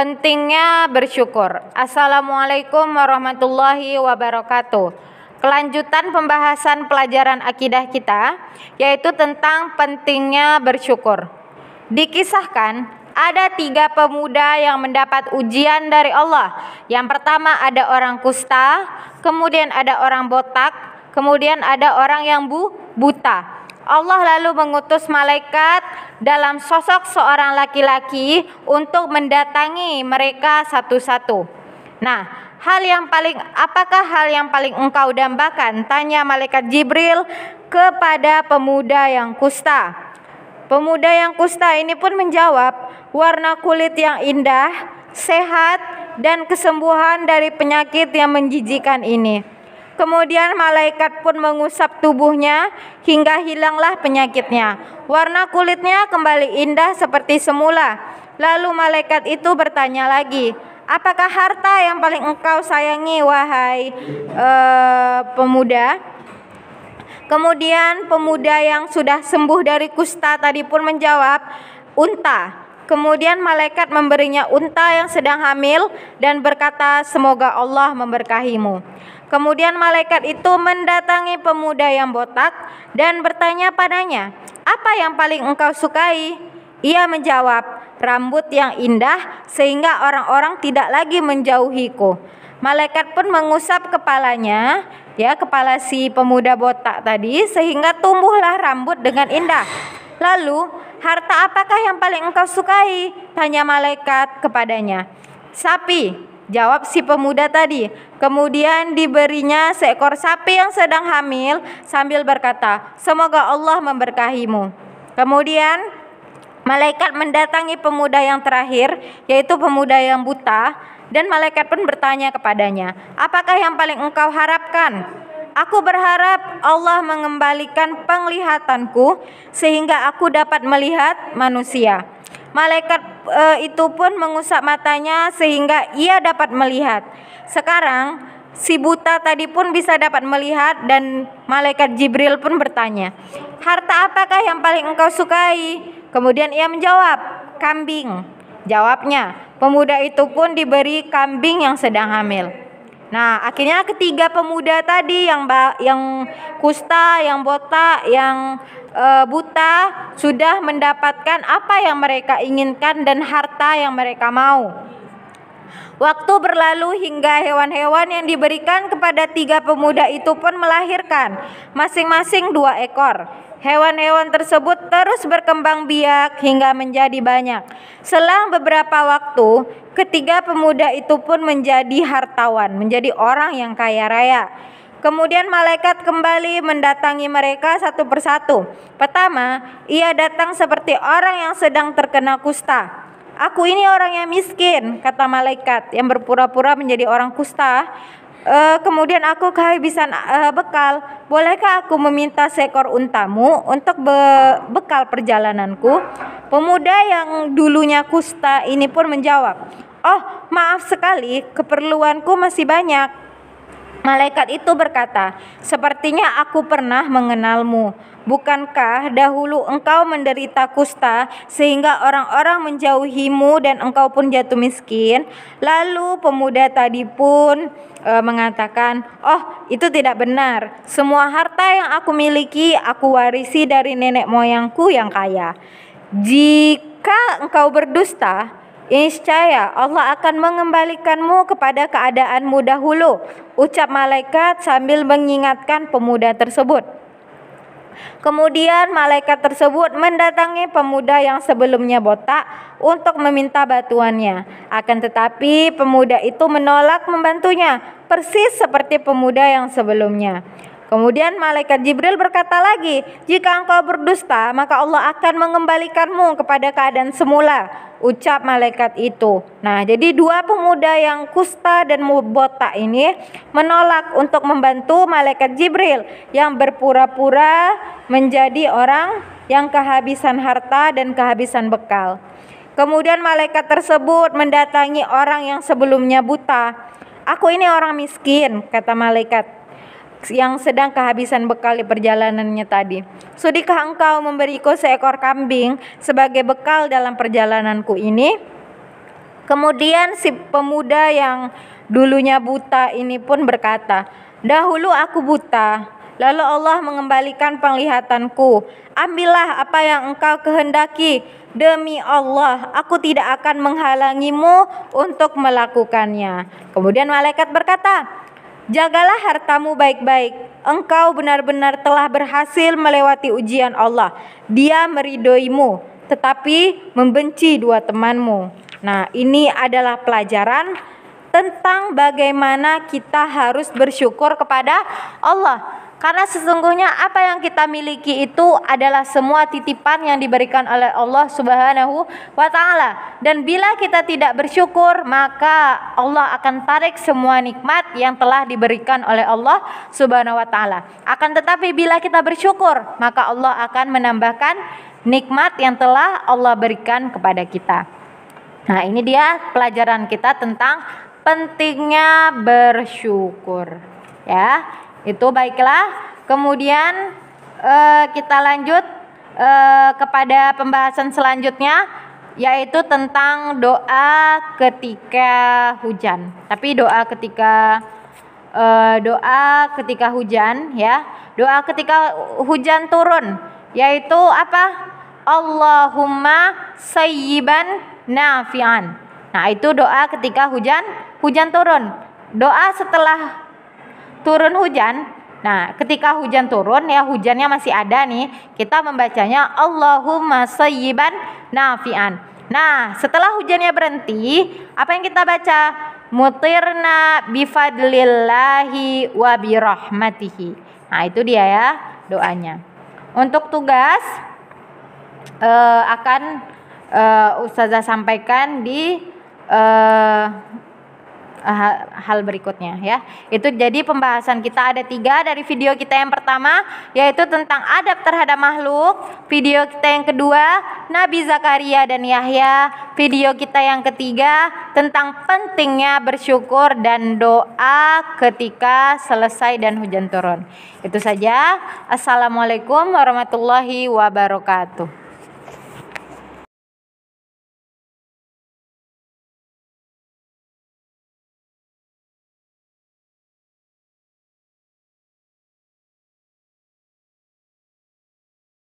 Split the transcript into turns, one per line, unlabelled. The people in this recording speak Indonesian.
Pentingnya bersyukur. Assalamualaikum warahmatullahi wabarakatuh. Kelanjutan pembahasan pelajaran akidah kita, yaitu tentang pentingnya bersyukur. Dikisahkan, ada 3 pemuda yang mendapat ujian dari Allah. Yang pertama ada orang kusta, kemudian ada orang botak, kemudian ada orang yang buta. Allah lalu mengutus malaikat dalam sosok seorang laki-laki untuk mendatangi mereka satu-satu. Nah, apakah hal yang paling engkau dambakan? Tanya malaikat Jibril kepada pemuda yang kusta. Pemuda yang kusta ini pun menjawab, warna kulit yang indah, sehat, dan kesembuhan dari penyakit yang menjijikan ini. Kemudian malaikat pun mengusap tubuhnya hingga hilanglah penyakitnya. Warna kulitnya kembali indah seperti semula. Lalu malaikat itu bertanya lagi, apakah harta yang paling engkau sayangi, wahai pemuda? Kemudian pemuda yang sudah sembuh dari kusta tadi pun menjawab, unta. Kemudian malaikat memberinya unta yang sedang hamil dan berkata, semoga Allah memberkahimu. Kemudian malaikat itu mendatangi pemuda yang botak dan bertanya padanya, apa yang paling engkau sukai? Ia menjawab, rambut yang indah sehingga orang-orang tidak lagi menjauhiku. Malaikat pun mengusap kepalanya, kepala si pemuda botak tadi, sehingga tumbuhlah rambut dengan indah. Lalu, harta apakah yang paling engkau sukai? Tanya malaikat kepadanya. Sapi, jawab si pemuda tadi. Kemudian diberinya seekor sapi yang sedang hamil sambil berkata, semoga Allah memberkahimu. Kemudian malaikat mendatangi pemuda yang terakhir, yaitu pemuda yang buta, dan malaikat pun bertanya kepadanya, apakah yang paling engkau harapkan? Aku berharap Allah mengembalikan penglihatanku sehingga aku dapat melihat manusia. Malaikat itu pun mengusap matanya sehingga ia dapat melihat. Sekarang si buta tadi pun bisa dapat melihat dan malaikat Jibril pun bertanya, harta apakah yang paling engkau sukai? Kemudian ia menjawab, kambing. Jawabnya, pemuda itu pun diberi kambing yang sedang hamil. Nah, akhirnya ketiga pemuda tadi yang kusta, yang botak, yang buta sudah mendapatkan apa yang mereka inginkan dan harta yang mereka mau. Waktu berlalu hingga hewan-hewan yang diberikan kepada 3 pemuda itu pun melahirkan masing-masing 2 ekor. Hewan-hewan tersebut terus berkembang biak hingga menjadi banyak. Selang beberapa waktu, ketiga pemuda itu pun menjadi hartawan, menjadi orang yang kaya raya. Kemudian malaikat kembali mendatangi mereka satu persatu. Pertama, ia datang seperti orang yang sedang terkena kusta. Aku ini orang yang miskin, kata malaikat yang berpura-pura menjadi orang kusta. Kemudian aku kehabisan bekal. Bolehkah aku meminta seekor untamu untuk bekal perjalananku? Pemuda yang dulunya kusta ini pun menjawab, oh maaf sekali, keperluanku masih banyak. Malaikat itu berkata, sepertinya aku pernah mengenalmu. Bukankah dahulu engkau menderita kusta sehingga orang-orang menjauhimu dan engkau pun jatuh miskin? Lalu pemuda tadi pun mengatakan, oh itu tidak benar. Semua harta yang aku miliki aku warisi dari nenek moyangku yang kaya. Jika engkau berdusta, niscaya Allah akan mengembalikanmu kepada keadaanmu dahulu, ucap malaikat sambil mengingatkan pemuda tersebut. Kemudian malaikat tersebut mendatangi pemuda yang sebelumnya botak untuk meminta bantuannya. Akan tetapi pemuda itu menolak membantunya, persis seperti pemuda yang sebelumnya. Kemudian malaikat Jibril berkata lagi, jika engkau berdusta, maka Allah akan mengembalikanmu kepada keadaan semula, ucap malaikat itu. Nah, jadi 2 pemuda yang kusta dan botak ini menolak untuk membantu malaikat Jibril yang berpura-pura menjadi orang yang kehabisan harta dan kehabisan bekal. Kemudian malaikat tersebut mendatangi orang yang sebelumnya buta. Aku ini orang miskin, kata malaikat yang sedang kehabisan bekal di perjalanannya tadi. Sudikah engkau memberiku seekor kambing sebagai bekal dalam perjalananku ini? Kemudian si pemuda yang dulunya buta ini pun berkata, "Dahulu aku buta, lalu Allah mengembalikan penglihatanku. Ambillah apa yang engkau kehendaki. Demi Allah, aku tidak akan menghalangimu untuk melakukannya." Kemudian malaikat berkata, "Jagalah hartamu baik-baik. Engkau benar-benar telah berhasil melewati ujian Allah. Dia meridhoimu, tetapi membenci dua temanmu." Nah, ini adalah pelajaran tentang bagaimana kita harus bersyukur kepada Allah. Karena sesungguhnya apa yang kita miliki itu adalah semua titipan yang diberikan oleh Allah Subhanahu wa taala. Dan bila kita tidak bersyukur, maka Allah akan tarik semua nikmat yang telah diberikan oleh Allah Subhanahu wa taala. Akan tetapi bila kita bersyukur, maka Allah akan menambahkan nikmat yang telah Allah berikan kepada kita. Nah, ini dia pelajaran kita tentang pentingnya bersyukur. Ya, itu baiklah. Kemudian kita lanjut kepada pembahasan selanjutnya, yaitu tentang doa ketika hujan. Tapi doa ketika hujan, ya, doa ketika hujan turun, yaitu apa? Allahumma sayyiban nafi'an. Nah, itu doa ketika hujan turun. Doa setelah turun hujan. Nah, ketika hujan turun, ya, hujannya masih ada nih, kita membacanya Allahumma sayyiban nafi'an. Nah, setelah hujannya berhenti, apa yang kita baca? Mutirna bifadlillahi wa birahmatihi. Nah, itu dia ya doanya. Untuk tugas akan Ustazah sampaikan di hal berikutnya, ya. Itu jadi pembahasan kita ada 3 dari video kita yang pertama, yaitu tentang adab terhadap makhluk. Video kita yang kedua, Nabi Zakaria dan Yahya. Video kita yang ketiga tentang pentingnya bersyukur dan doa ketika selesai dan hujan turun. Itu saja. Assalamualaikum warahmatullahi wabarakatuh.